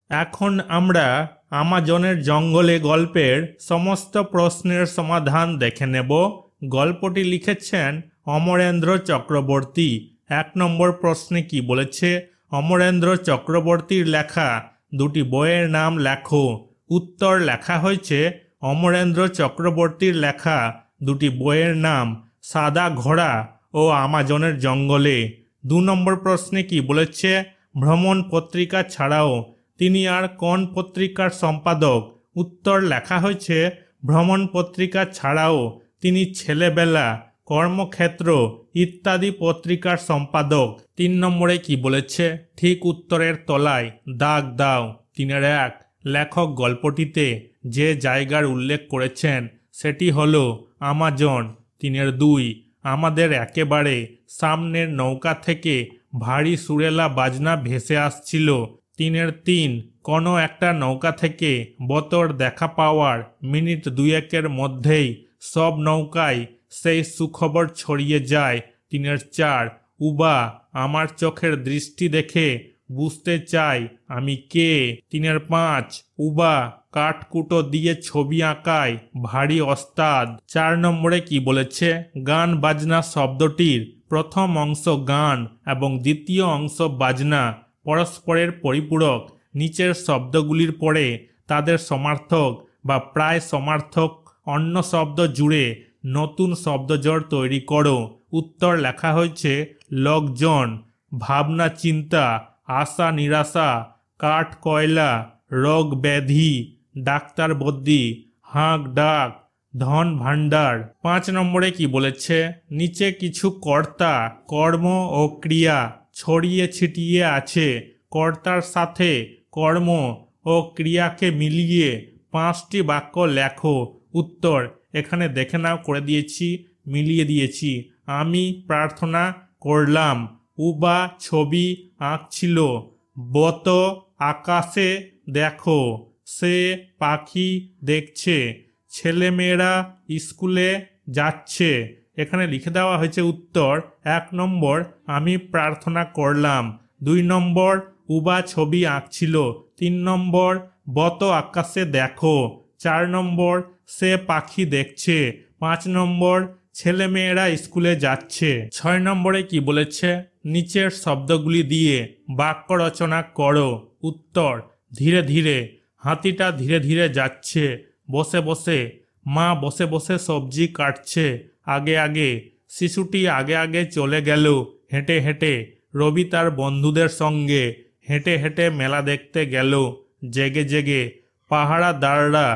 এখন আমরা আমাজনের জঙ্গলে গল্পের সমস্ত প্রশ্নের সমাধান দেখে নেব। গল্পটি লিখেছেন অমরেন্দ্র চক্রবর্তী। 1 নম্বর প্রশ্নে কি বলেছে? অমরেন্দ্র চক্রবর্তীর লেখা দুটি বইয়ের নাম লেখো। উত্তর লেখা হয়েছে অমরেন্দ্র চক্রবর্তীর লেখা দুটি বইয়ের নাম সাদা ঘোড়া ও আমাজনের জঙ্গলে। 2 নম্বর প্রশ্নে কি বলেছে? ভ্রমণ পত্রিকা ছাড়াও তিনি আর কোন পত্রিকার সম্পাদক? উত্তর লেখা হয়েছে ভ্রমণ পত্রিকা ছাড়াও তিনি ছেলেবেলা, কর্মক্ষেত্র ইত্যাদি পত্রিকার সম্পাদক। 3 নম্বরে কি বলেছে? ঠিক উত্তরের তলায় দাগ দাও। 3-1 লেখক গল্পটিতে যে জায়গার উল্লেখ করেছেন সেটি হলো আমাজন। 3-2 আমাদের একেবারে সামনের নৌকা থেকে ভারী সুরেলা বাজনা ভেসে আসছিল। 3-3 কোনো একটা নৌকা থেকে বতর দেখা পাওয়ার মিনিট 2-1-এর মধ্যেই সব নৌকায় সেই সুখবর ছড়িয়ে যায়। 3-4 উবা আমার চোখের দৃষ্টি দেখে বুঝতে চাই আমি কে। 3-5 উবা কাঠকুটো দিয়ে ছবি আঁকায় ভারী ওস্তাদ। 4 নম্বরে কি বলেছে? গান বাজনা শব্দটির প্রথম অংশ গান এবং দ্বিতীয় অংশ বাজনা পরস্পরের পরিপূরক। নিচের শব্দগুলির পরে তাদের সমার্থক বা প্রায় সমার্থক অন্য শব্দ জুড়ে নতুন শব্দজোড় তৈরি করো। উত্তর লেখা হয়েছে লোকজন, ভাবনা চিন্তা, আশা নিরাশা, কাঠ কয়লা, রোগ ব্যাধি, ডাক্তার বদ্যি, হাঁক ডাক, ধন ভাণ্ডার। 5 নম্বরে কি বলেছে? নিচে কিছু কর্তা, কর্ম ও ক্রিয়া ছড়িয়ে ছিটিয়ে আছে। কর্তার সাথে কর্ম ও ক্রিয়াকে মিলিয়ে 5টি বাক্য লেখো। উত্তর এখানে দেখে নাও, করে দিয়েছি, মিলিয়ে দিয়েছি। আমি প্রার্থনা করলাম, উবা ছবি আঁকছিল, বত আকাশে দেখো, সে পাখি দেখছে, ছেলেমেয়েরা স্কুলে যাচ্ছে। এখানে লিখে দেওয়া হয়েছে উত্তর। 1 নম্বর আমি প্রার্থনা করলাম, 2 নম্বর উবা ছবি আঁকছিল, 3 নম্বর বত আকাশে দেখো, 4 নম্বর সে পাখি দেখছে, 5 নম্বর ছেলেমেয়েরা স্কুলে যাচ্ছে। 6 নম্বরে কি বলেছে? নিচের শব্দগুলি দিয়ে বাক্য রচনা করো। উত্তর ধীরে ধীরে, হাতিটা ধীরে ধীরে যাচ্ছে, বসে বসে, মা বসে বসে সবজি কাটছে, আগে আগে, শিশুটি আগে আগে চলে গেল হেঁটে হেঁটে, রবি তার বন্ধুদের সঙ্গে হেঁটে হেঁটে মেলা দেখতে গেল, জেগে জেগে, পাহারাদাররা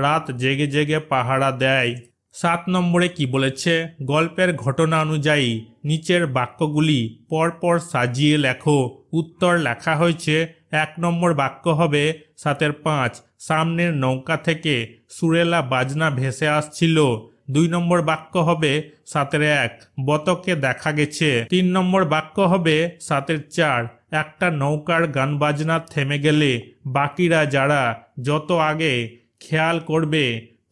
রাত জেগে জেগে পাহারা দেয়। 7 নম্বরে কি বলেছে? গল্পের ঘটনা অনুযায়ী নিচের বাক্যগুলি পরপর সাজিয়ে লেখো। উত্তর লেখা হয়েছে 1 নম্বর বাক্য হবে 7-5 সামনের নৌকা থেকে সুরেলা বাজনা ভেসে আসছিল। 2 নম্বর বাক্য হবে 7-1 বতকে দেখা গেছে। 3 নম্বর বাক্য হবে 7-4 একটা নৌকার গান বাজনা থেমে গেলে বাকিরা যারা যত আগে খেয়াল করবে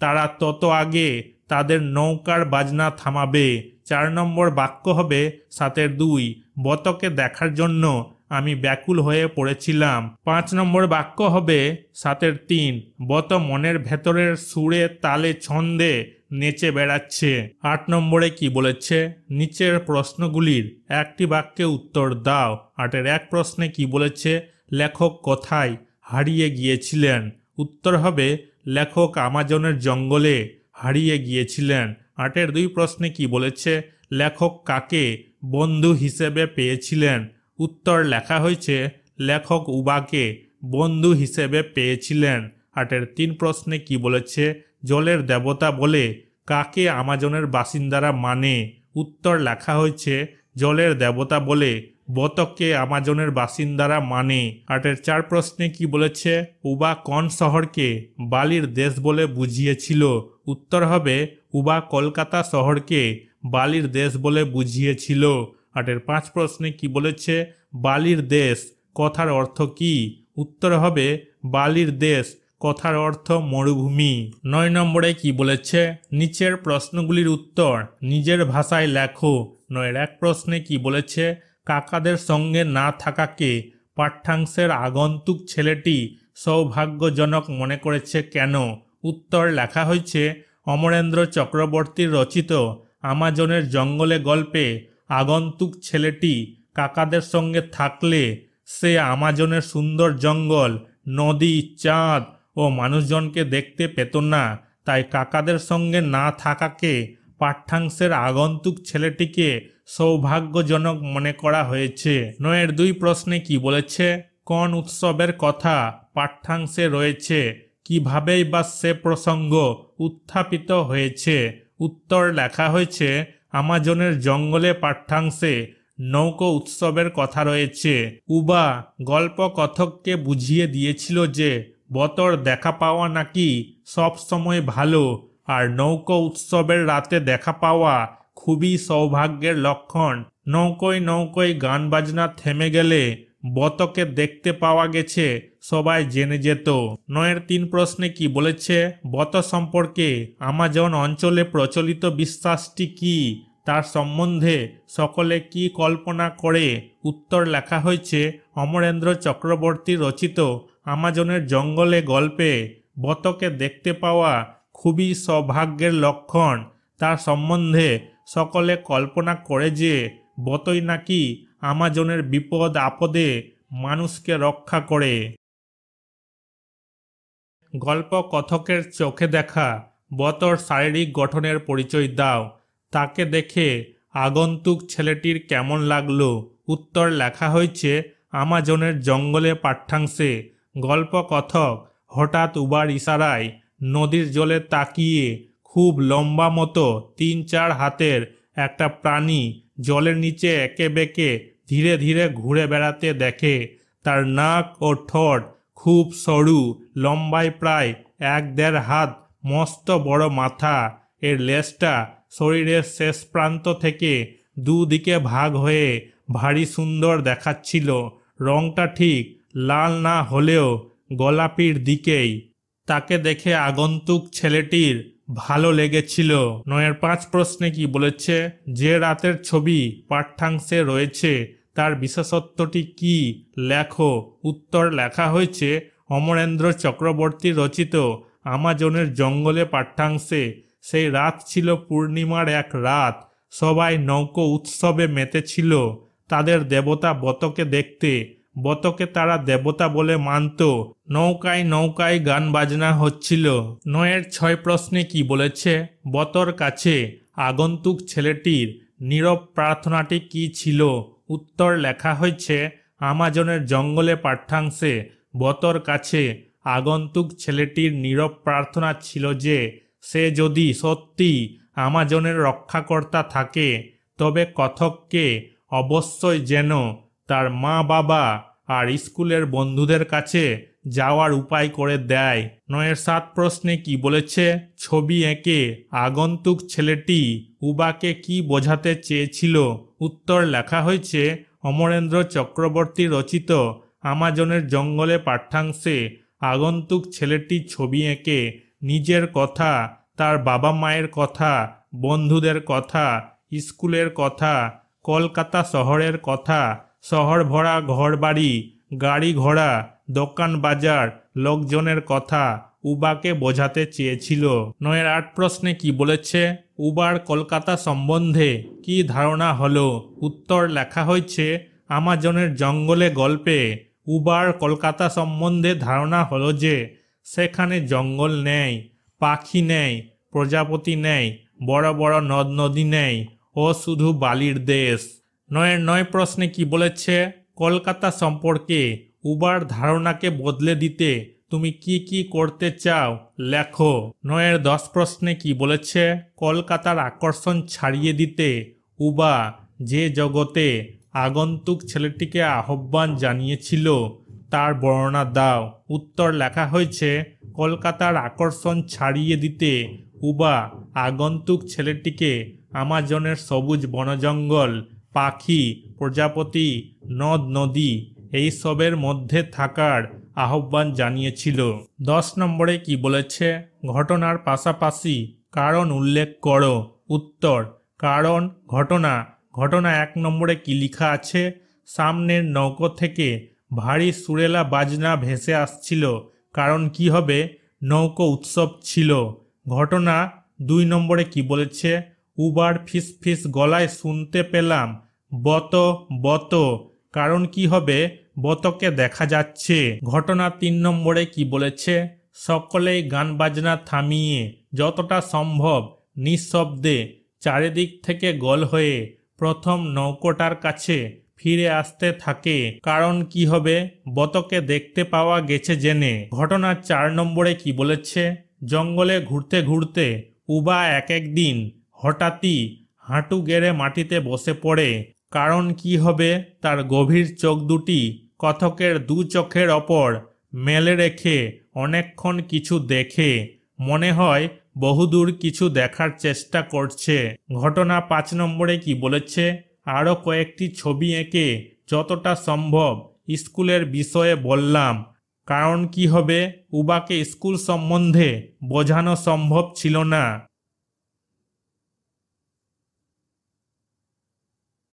তারা তত আগে তাদের নৌকার বাজনা থামাবে। 4 নম্বর বাক্য হবে 7-2 বতকে দেখার জন্য আমি ব্যাকুল হয়ে পড়েছিলাম। 5 নম্বর বাক্য হবে 7-3 বত মনের ভেতরের সুরে তালে ছন্দে নেচে বেড়াচ্ছে। 8 নম্বরে কি বলেছে? নিচের প্রশ্নগুলির একটি বাক্যে উত্তর দাও। 8-1 প্রশ্নে কি বলেছে? লেখক কোথায় হারিয়ে গিয়েছিলেন? উত্তর হবে লেখক আমাজনের জঙ্গলে হারিয়ে গিয়েছিলেন। 8-2 প্রশ্নে কি বলেছে? লেখক কাকে বন্ধু হিসেবে পেয়েছিলেন? উত্তর লেখা হয়েছে লেখক উবাকে বন্ধু হিসেবে পেয়েছিলেন। 8-3 প্রশ্নে কি বলেছে? জলের দেবতা বলে কাকে আমাজনের বাসিন্দারা মানে? উত্তর লেখা হয়েছে জলের দেবতা বলে বতককে আমাজনের বাসিন্দারা মানে। 8-4 প্রশ্নে কি বলেছে? উবা কোন শহরকে বালির দেশ বলে বুঝিয়েছিল? উত্তর হবে উবা কলকাতা শহরকে বালির দেশ বলে বুঝিয়েছিল। 8-5 প্রশ্নে কি বলেছে? বালির দেশ কথার অর্থ কি? উত্তর হবে বালির দেশ কথার অর্থ মরুভূমি। 9 নম্বরে কি বলেছে? নিচের প্রশ্নগুলির উত্তর নিজের ভাষায় লেখো। 9-1 প্রশ্নে কি বলেছে? কাকাদের সঙ্গে না থাকাকে পাঠ্যাংশের আগন্তুক ছেলেটি সৌভাগ্যজনক মনে করেছে কেন? উত্তর লেখা হয়েছে অমরেন্দ্র চক্রবর্তীর রচিত আমাজনের জঙ্গলে গল্পে আগন্তুক ছেলেটি কাকাদের সঙ্গে থাকলে সে আমাজনের সুন্দর জঙ্গল, নদী, চাঁদ ও মানুষজনকে দেখতে পেত না। তাই কাকাদের সঙ্গে না থাকাকে পাঠ্যাংশের আগন্তুক ছেলেটিকে সৌভাগ্যজনক মনে করা হয়েছে। 9-2 প্রশ্নে কি বলেছে? কোন উৎসবের কথা পাঠ্যাংশে রয়েছে? কিভাবেই বা সে প্রসঙ্গ উত্থাপিত হয়েছে? উত্তর লেখা হয়েছে আমাজনের জঙ্গলে পাঠ্যাংশে নৌকো উৎসবের কথা রয়েছে। উবা গল্প কথককে বুঝিয়ে দিয়েছিল যে বতর দেখা পাওয়া নাকি সব সময় ভালো, আর নৌকো উৎসবের রাতে দেখা পাওয়া খুবই সৌভাগ্যের লক্ষণ। নৌকোয় নৌকোয় গান বাজনা থেমে গেলে বতকে দেখতে পাওয়া গেছে সবাই জেনে যেত। 9-3 প্রশ্নে কি বলেছে? বত সম্পর্কে আমাজন অঞ্চলে প্রচলিত বিশ্বাসটি কি? তার সম্বন্ধে সকলে কি কল্পনা করে? উত্তর লেখা হয়েছে অমরেন্দ্র চক্রবর্তী রচিত আমাজনের জঙ্গলে গল্পে বতকে দেখতে পাওয়া খুবই সৌভাগ্যের লক্ষণ। তার সম্বন্ধে সকলে কল্পনা করে যে বতই নাকি আমাজনের বিপদ আপদে মানুষকে রক্ষা করে। গল্প কথকের চোখে দেখা বতর শারীরিক গঠনের পরিচয় দাও। তাকে দেখে আগন্তুক ছেলেটির কেমন লাগলো? উত্তর লেখা হয়েছে আমাজনের জঙ্গলে পাঠ্যাংশে। গল্প কথক হঠাৎ উবার ইশারায় নদীর জলে তাকিয়ে খুব লম্বা মতো 3-4 হাতের একটা প্রাণী জলের নিচে একে বেঁকে ধীরে ধীরে ঘুরে বেড়াতে দেখে। তার নাক ও ঠোঁট খুব সরু, লম্বায় প্রায় 1-1.5 হাত, মস্ত বড় মাথা। এর লেজটা শরীরের শেষ প্রান্ত থেকে দুদিকে ভাগ হয়ে ভারী সুন্দর দেখাচ্ছিল। রংটা ঠিক লাল না হলেও গোলাপির দিকেই। তাকে দেখে আগন্তুক ছেলেটির ভালো লেগেছিল। 9-5 প্রশ্নে কি বলেছে? যে রাতের ছবি পাঠ্যাংশে রয়েছে তার বিশেষত্বটি কি? লেখো। উত্তর লেখা হয়েছে অমরেন্দ্র চক্রবর্তী রচিত আমাজনের জঙ্গলে পাঠ্যাংশে সেই রাত ছিল পূর্ণিমার এক রাত। সবাই নৌকো উৎসবে মেতেছিল তাদের দেবতা বতকে দেখতে। বতকে তারা দেবতা বলে মানত। নৌকায় নৌকায় গান বাজনা হচ্ছিল। 9-6 প্রশ্নে কি বলেছে? বতর কাছে আগন্তুক ছেলেটির নীরব প্রার্থনাটি কি ছিল? উত্তর লেখা হয়েছে আমাজনের জঙ্গলে পাঠ্যাংশে বতর কাছে আগন্তুক ছেলেটির নীরব প্রার্থনা ছিল যে সে যদি সত্যি আমাজনের রক্ষাকর্তা থাকে তবে কথককে অবশ্যই যেন তার মা বাবা আর স্কুলের বন্ধুদের কাছে যাওয়ার উপায় করে দেয়। 9-7 প্রশ্নে কি বলেছে? ছবি এঁকে আগন্তুক ছেলেটি উবাকে কি বোঝাতে চেয়েছিল? উত্তর লেখা হয়েছে অমরেন্দ্র চক্রবর্তী রচিত আমাজনের জঙ্গলে পাঠ্যাংশে আগন্তুক ছেলেটি ছবি এঁকে নিজের কথা, তার বাবা মায়ের কথা, বন্ধুদের কথা, স্কুলের কথা, কলকাতা শহরের কথা, শহর ভরা ঘরবাড়ি, গাড়ি ঘোড়া, দোকান বাজার, লোকজনের কথা উবাকে বোঝাতে চেয়েছিল। 9-8 প্রশ্নে কি বলেছে? উবার কলকাতা সম্বন্ধে কি ধারণা হলো? উত্তর লেখা হয়েছে আমাজনের জঙ্গলে গল্পে উবার কলকাতা সম্বন্ধে ধারণা হলো যে সেখানে জঙ্গল নেই, পাখি নেই, প্রজাপতি নেই, বড় বড় নদ নদী নেই ও শুধু বালির দেশ। 9-9 প্রশ্নে কি বলেছে? কলকাতা সম্পর্কে উবার ধারণাকে বদলে দিতে তুমি কি কি করতে চাও? লেখো। 9-10 প্রশ্নে কি বলেছে? কলকাতার আকর্ষণ ছাড়িয়ে দিতে উবা যে জগতে আগন্তুক ছেলেটিকে আহ্বান জানিয়েছিল তার বর্ণনা দাও। উত্তর লেখা হয়েছে কলকাতার আকর্ষণ ছাড়িয়ে দিতে উবা আগন্তুক ছেলেটিকে আমাজনের সবুজ বনজঙ্গল, পাখি, প্রজাপতি, নদ নদী এইসবের মধ্যে থাকার আহ্বান জানিয়েছিল। 10 নম্বরে কি বলেছে? ঘটনার পাশাপাশি কারণ উল্লেখ করো। উত্তর কারণ ঘটনা। ঘটনা 1 নম্বরে কি লেখা আছে? সামনের নৌকো থেকে ভারী সুরেলা বাজনা ভেসে আসছিল। কারণ কি হবে, নৌকো উৎসব ছিল। ঘটনা 2 নম্বরে কি বলেছে, উবার ফিস ফিস গলায় শুনতে পেলাম বত বত। কারণ কি হবে, বতকে দেখা যাচ্ছে। ঘটনা 3 নম্বরে কি বলেছে, সকলেই গান বাজনা থামিয়ে যতটা সম্ভব নিঃশব্দে চারিদিক থেকে গোল হয়ে প্রথম নৌকোটার কাছে ফিরে আসতে থাকে। কারণ কি হবে, বতকে দেখতে পাওয়া গেছে জেনে। ঘটনা 4 নম্বরে কি বলেছে, জঙ্গলে ঘুরতে ঘুরতে উবা এক দিন হঠাৎই হাঁটু গেড়ে মাটিতে বসে পড়ে। কারণ কি হবে, তার গভীর চোখ দুটি কথকের 2 চোখের ওপর মেলে রেখে অনেকক্ষণ কিছু দেখে, মনে হয় বহুদূর কিছু দেখার চেষ্টা করছে। ঘটনা 5 নম্বরে কি বলেছে, আরও কয়েকটি ছবি এঁকে যতটা সম্ভব স্কুলের বিষয়ে বললাম। কারণ কি হবে, উবাকে স্কুল সম্বন্ধে বোঝানো সম্ভব ছিল না।